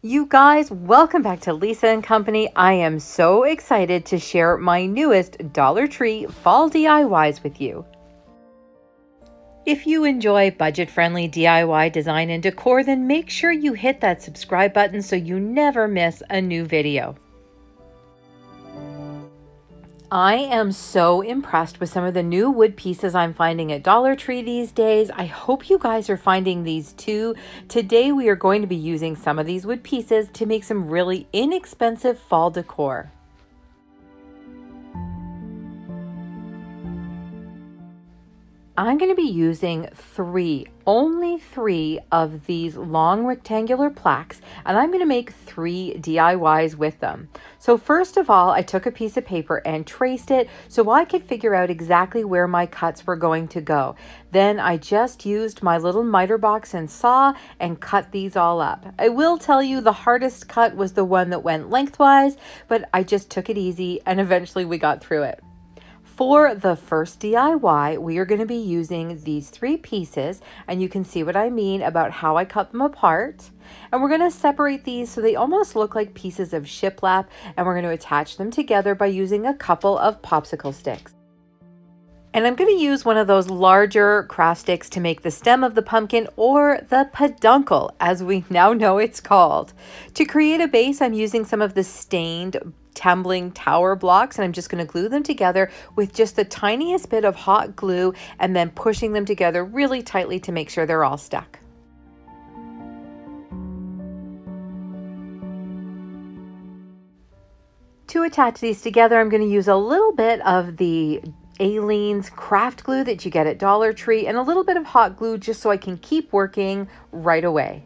You guys, welcome back to Lisa and Company. I am so excited to share my newest Dollar Tree fall DIYs with you. If you enjoy budget-friendly DIY design and decor, then make sure you hit that subscribe button so you never miss a new video. I am so impressed with some of the new wood pieces I'm finding at Dollar Tree these days. I hope you guys are finding these too. Today we are going to be using some of these wood pieces to make some really inexpensive fall decor. I'm going to be using only three of these long rectangular plaques, and I'm going to make 3 DIYs with them. So first of all, I took a piece of paper and traced it so I could figure out exactly where my cuts were going to go. Then I just used my little miter box and saw and cut these all up. I will tell you the hardest cut was the one that went lengthwise, but I just took it easy and eventually we got through it. For the first DIY, we are going to be using these 3 pieces, and you can see what I mean about how I cut them apart. And we're going to separate these so they almost look like pieces of shiplap, and we're going to attach them together by using a couple of popsicle sticks. And I'm going to use one of those larger craft sticks to make the stem of the pumpkin, or the peduncle, as we now know it's called. To create a base, I'm using some of the stained tumbling tower blocks, and I'm just going to glue them together with just the tiniest bit of hot glue and then pushing them together really tightly to make sure they're all stuck. To attach these together, I'm going to use a little bit of the Aleene's craft glue that you get at Dollar Tree and a little bit of hot glue just so I can keep working right away.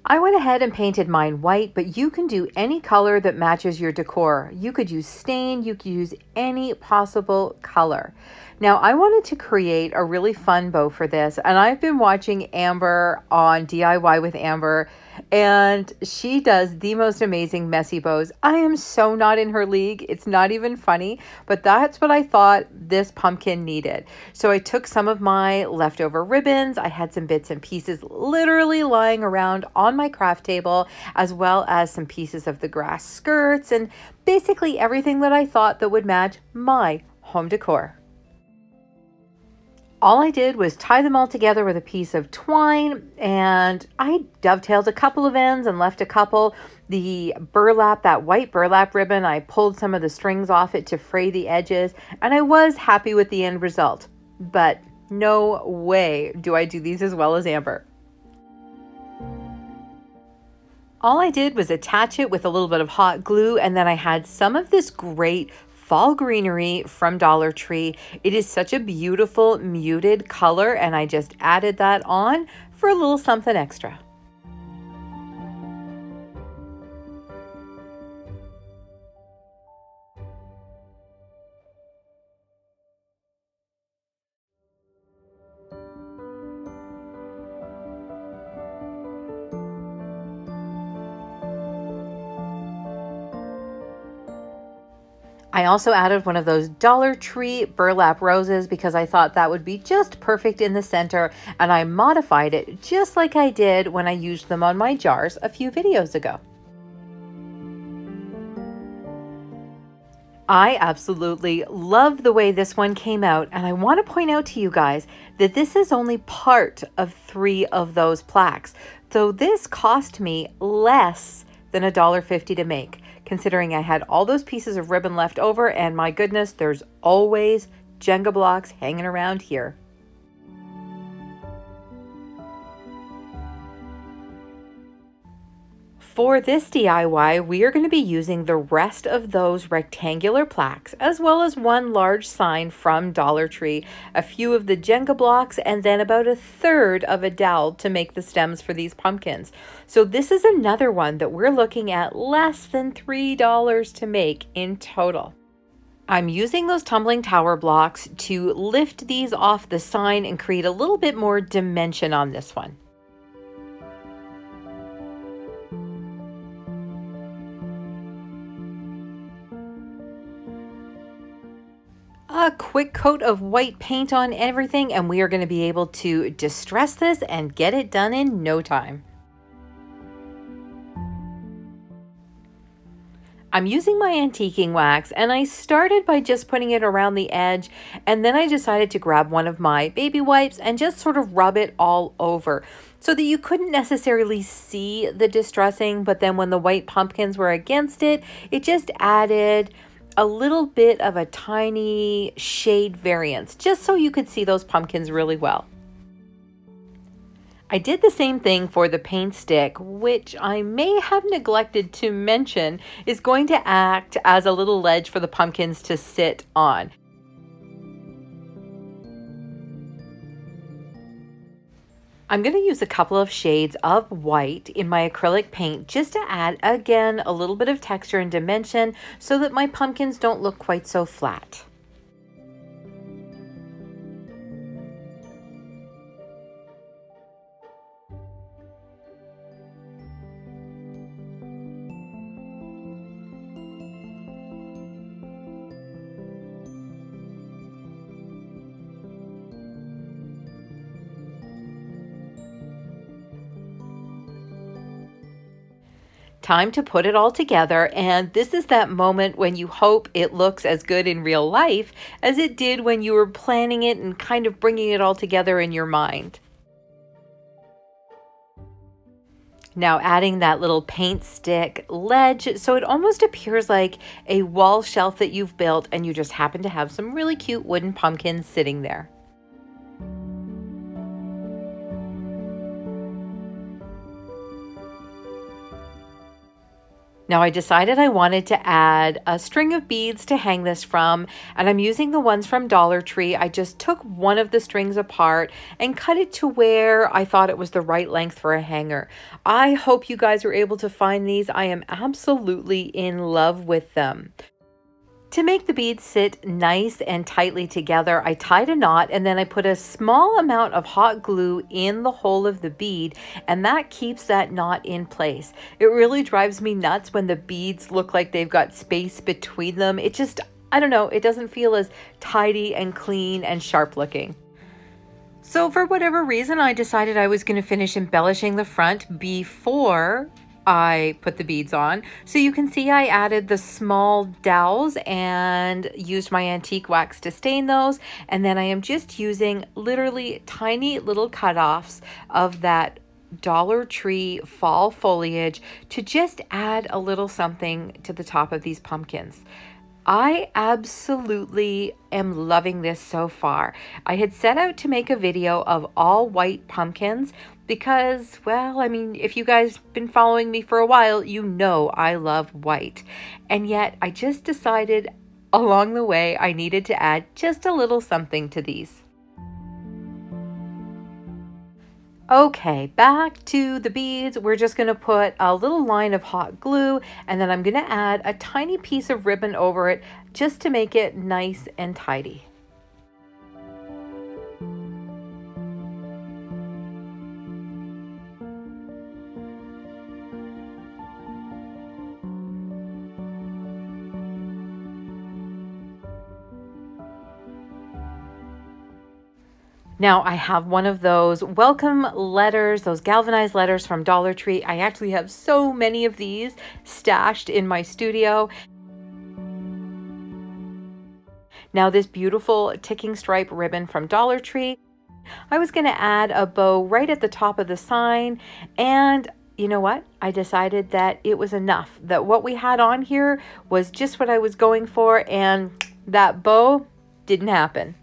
I went ahead and painted mine white, but you can do any color that matches your decor. You could use stain, you could use any possible color. Now, I wanted to create a really fun bow for this, and I've been watching Amber on DIY with Amber, and she does the most amazing messy bows. I am so not in her league. It's not even funny, but that's what I thought this pumpkin needed. So I took some of my leftover ribbons. I had some bits and pieces literally lying around on my craft table, as well as some pieces of the grass skirts and basically everything that I thought that would match my home decor. All I did was tie them all together with a piece of twine, and I dovetailed a couple of ends and left a couple. The burlap, that white burlap ribbon, I pulled some of the strings off it to fray the edges, and I was happy with the end result. But no way do I do these as well as Amber. All I did was attach it with a little bit of hot glue, and then I had some of this great fall greenery from Dollar Tree. It is such a beautiful muted color, and I just added that on for a little something extra. I also added one of those Dollar Tree burlap roses because I thought that would be just perfect in the center, and I modified it just like I did when I used them on my jars a few videos ago. I absolutely love the way this one came out, and I want to point out to you guys that this is only part of 3 of those plaques. So this cost me less than $1.50 to make, considering I had all those pieces of ribbon left over, and my goodness, there's always Jenga blocks hanging around here. For this DIY, we are going to be using the rest of those rectangular plaques, as well as one large sign from Dollar Tree, a few of the Jenga blocks, and then about a third of a dowel to make the stems for these pumpkins. So this is another one that we're looking at less than $3 to make in total. I'm using those tumbling tower blocks to lift these off the sign and create a little bit more dimension on this one. a quick coat of white paint on everything, and we are going to be able to distress this and get it done in no time. I'm using my antiquing wax, and I started by just putting it around the edge, and then I decided to grab one of my baby wipes and just sort of rub it all over so that you couldn't necessarily see the distressing, but then when the white pumpkins were against it, it just added a little bit of a tiny shade variance, just so you could see those pumpkins really well. I did the same thing for the paint stick, which I may have neglected to mention is going to act as a little ledge for the pumpkins to sit on. I'm going to use a couple of shades of white in my acrylic paint just to add, again, a little bit of texture and dimension so that my pumpkins don't look quite so flat. Time to put it all together, and this is that moment when you hope it looks as good in real life as it did when you were planning it and kind of bringing it all together in your mind. Now adding that little paint stick ledge so it almost appears like a wall shelf that you've built and you just happen to have some really cute wooden pumpkins sitting there. Now I decided I wanted to add a string of beads to hang this from, and I'm using the ones from Dollar Tree. I just took one of the strings apart and cut it to where I thought it was the right length for a hanger. I hope you guys were able to find these. I am absolutely in love with them. To make the beads sit nice and tightly together, I tied a knot and then I put a small amount of hot glue in the hole of the bead, and that keeps that knot in place. It really drives me nuts when the beads look like they've got space between them. It just, I don't know, it doesn't feel as tidy and clean and sharp looking. So for whatever reason, I decided I was going to finish embellishing the front before I put the beads on. So you can see I added the small dowels and used my antique wax to stain those. And then I am just using literally tiny little cutoffs of that Dollar Tree fall foliage to just add a little something to the top of these pumpkins. I absolutely am loving this so far. I had set out to make a video of all white pumpkins because, well, I mean, if you guys been following me for a while, you know I love white. And yet I just decided along the way I needed to add just a little something to these. Okay, back to the beads. We're just going to put a little line of hot glue, and then I'm going to add a tiny piece of ribbon over it just to make it nice and tidy. Now I have one of those welcome letters, those galvanized letters from Dollar Tree. I actually have so many of these stashed in my studio. Now this beautiful ticking stripe ribbon from Dollar Tree. I was going to add a bow right at the top of the sign, and you know what? I decided that it was enough, that what we had on here was just what I was going for, and that bow didn't happen.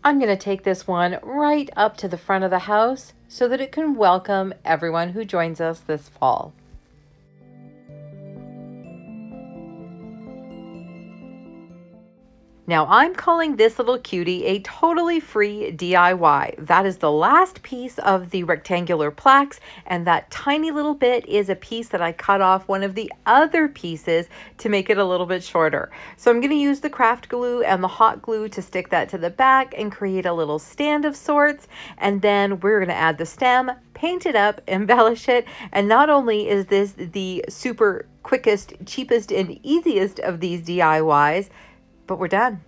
I'm going to take this one right up to the front of the house so that it can welcome everyone who joins us this fall. Now I'm calling this little cutie a totally free DIY. That is the last piece of the rectangular plaques, and that tiny little bit is a piece that I cut off one of the other pieces to make it a little bit shorter. So I'm going to use the craft glue and the hot glue to stick that to the back and create a little stand of sorts, and then we're going to add the stem, paint it up, embellish it, and not only is this the super quickest, cheapest, and easiest of these DIYs, but we're done.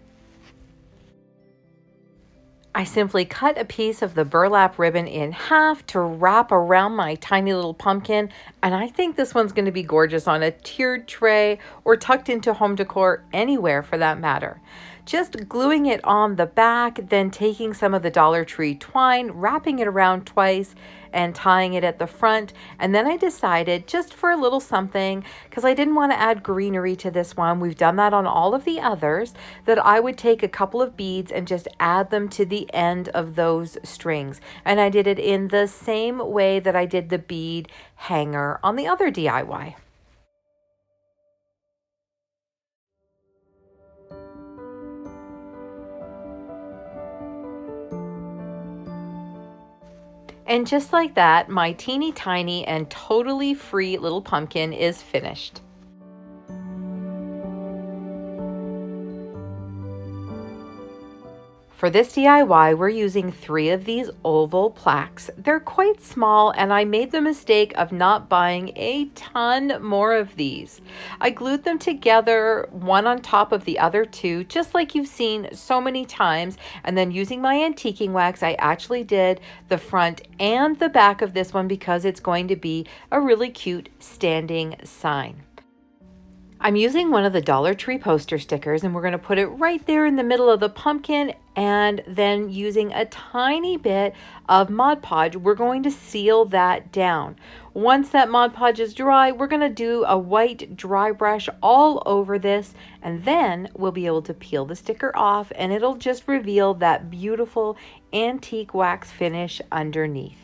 I simply cut a piece of the burlap ribbon in half to wrap around my tiny little pumpkin, and I think this one's going to be gorgeous on a tiered tray or tucked into home decor, anywhere for that matter. Just gluing it on the back, then taking some of the Dollar Tree twine, wrapping it around twice, and tying it at the front. And then I decided, just for a little something, because I didn't want to add greenery to this one, we've done that on all of the others, that I would take a couple of beads and just add them to the end of those strings. And I did it in the same way that I did the bead hanger on the other DIY. And just like that, my teeny tiny and totally free little pumpkin is finished. For this DIY, we're using 3 of these oval plaques. They're quite small, and I made the mistake of not buying a ton more of these. I glued them together, one on top of the other 2, just like you've seen so many times, and then using my antiquing wax, I actually did the front and the back of this one because it's going to be a really cute standing sign. I'm using one of the Dollar Tree poster stickers, and we're going to put it right there in the middle of the pumpkin, and then using a tiny bit of Mod Podge, we're going to seal that down. Once that Mod Podge is dry, we're going to do a white dry brush all over this, and then we'll be able to peel the sticker off, and it'll just reveal that beautiful antique wax finish underneath.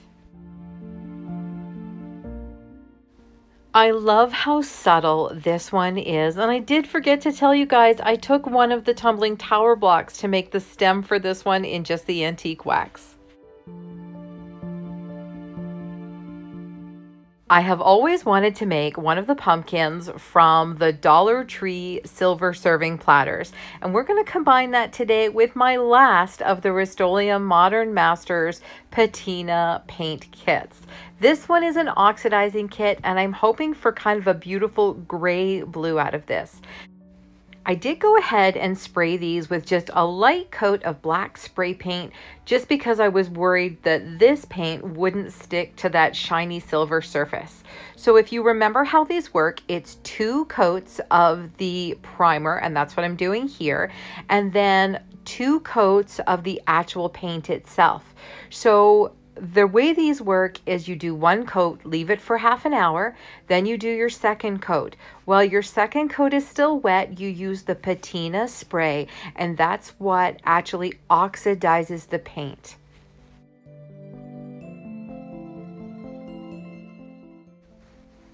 I love how subtle this one is, and I did forget to tell you guys, I took one of the tumbling tower blocks to make the stem for this one in just the antique wax. I have always wanted to make one of the pumpkins from the Dollar Tree silver serving platters, and we're going to combine that today with my last of the Rust-Oleum Modern Masters patina paint kits. This one is an oxidizing kit, and I'm hoping for kind of a beautiful gray blue out of this. I did go ahead and spray these with just a light coat of black spray paint just because I was worried that this paint wouldn't stick to that shiny silver surface. So if you remember how these work, it's 2 coats of the primer, and that's what I'm doing here, and then 2 coats of the actual paint itself. So the way these work is you do 1 coat, leave it for half an hour, then you do your second coat. While your second coat is still wet, you use the patina spray, and that's what actually oxidizes the paint.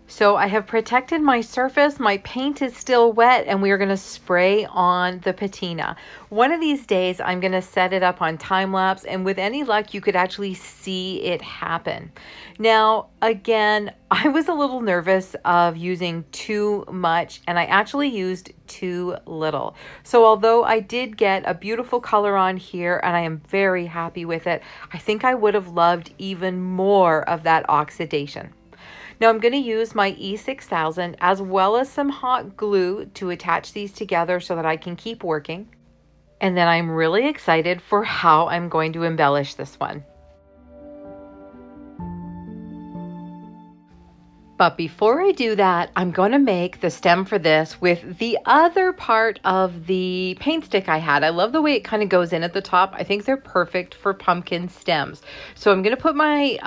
So I have protected my surface, my paint is still wet, and we are going to spray on the patina. One of these days I'm going to set it up on time lapse, and with any luck you could actually see it happen. Now again, I was a little nervous of using too much, and I actually used too little. So although I did get a beautiful color on here and I am very happy with it, I think I would have loved even more of that oxidation. Now I'm going to use my E6000 as well as some hot glue to attach these together so that I can keep working. And then I'm really excited for how I'm going to embellish this one. But before I do that, I'm going to make the stem for this with the other part of the paint stick I had. I love the way it kind of goes in at the top. I think they're perfect for pumpkin stems. So I'm going to put my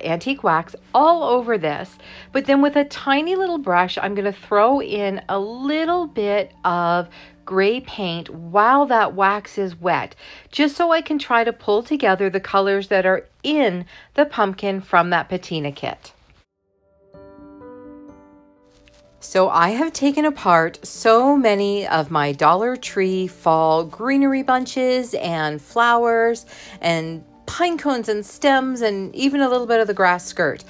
antique wax all over this, but then with a tiny little brush, I'm going to throw in a little bit of gray paint while that wax is wet, just so I can try to pull together the colors that are in the pumpkin from that patina kit. So I have taken apart so many of my Dollar Tree fall greenery bunches and flowers and pine cones and stems and even a little bit of the grass skirt.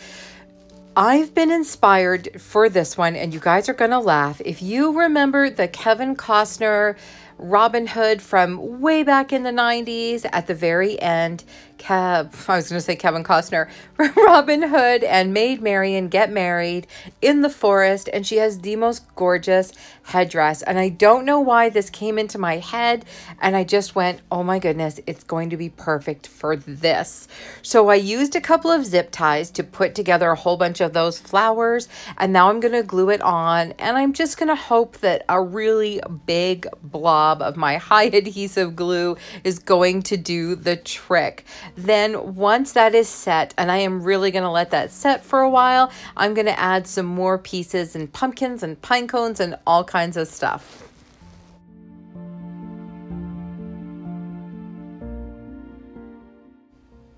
I've been inspired for this one, and you guys are going to laugh. If you remember the Kevin Costner Robin Hood from way back in the 90s, at the very end, I was going to say Kevin Costner, Robin Hood and Maid Marian get married in the forest, and she has the most gorgeous headdress. And I don't know why this came into my head, and I just went, oh my goodness, it's going to be perfect for this. So I used a couple of zip ties to put together a whole bunch of those flowers, and now I'm going to glue it on, and I'm just going to hope that a really big blob of my high adhesive glue is going to do the trick. Then once that is set, and I am really going to let that set for a while, I'm going to add some more pieces and pumpkins and pine cones and all kinds of stuff.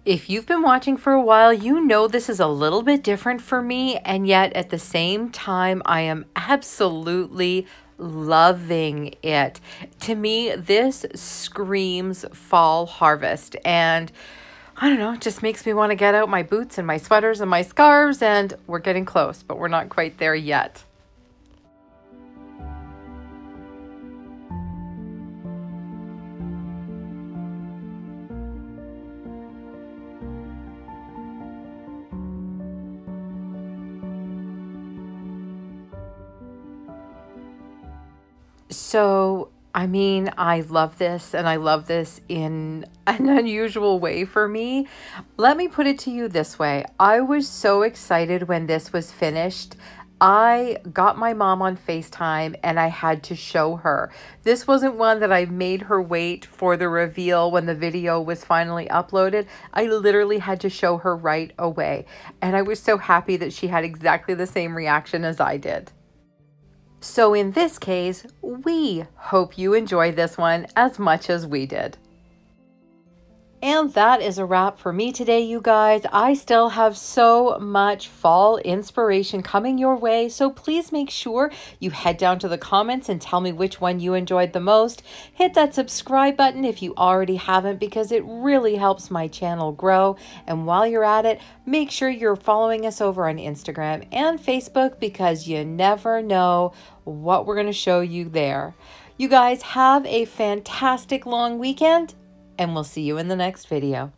If you've been watching for a while, you know this is a little bit different for me, and yet at the same time, I am absolutely loving it. To me, this screams fall harvest, and I don't know, it just makes me want to get out my boots and my sweaters and my scarves, and we're getting close, but we're not quite there yet. So, I mean, I love this, and I love this in an unusual way for me. Let me put it to you this way. I was so excited when this was finished. I got my mom on FaceTime and I had to show her. This wasn't one that I made her wait for the reveal when the video was finally uploaded. I literally had to show her right away. And I was so happy that she had exactly the same reaction as I did. So in this case, we hope you enjoy this one as much as we did. And that is a wrap for me today, you guys. I still have so much fall inspiration coming your way, so please make sure you head down to the comments and tell me which one you enjoyed the most. Hit that subscribe button if you already haven't, because it really helps my channel grow. And while you're at it, make sure you're following us over on Instagram and Facebook, because you never know what we're going to show you there. You guys have a fantastic long weekend, and we'll see you in the next video.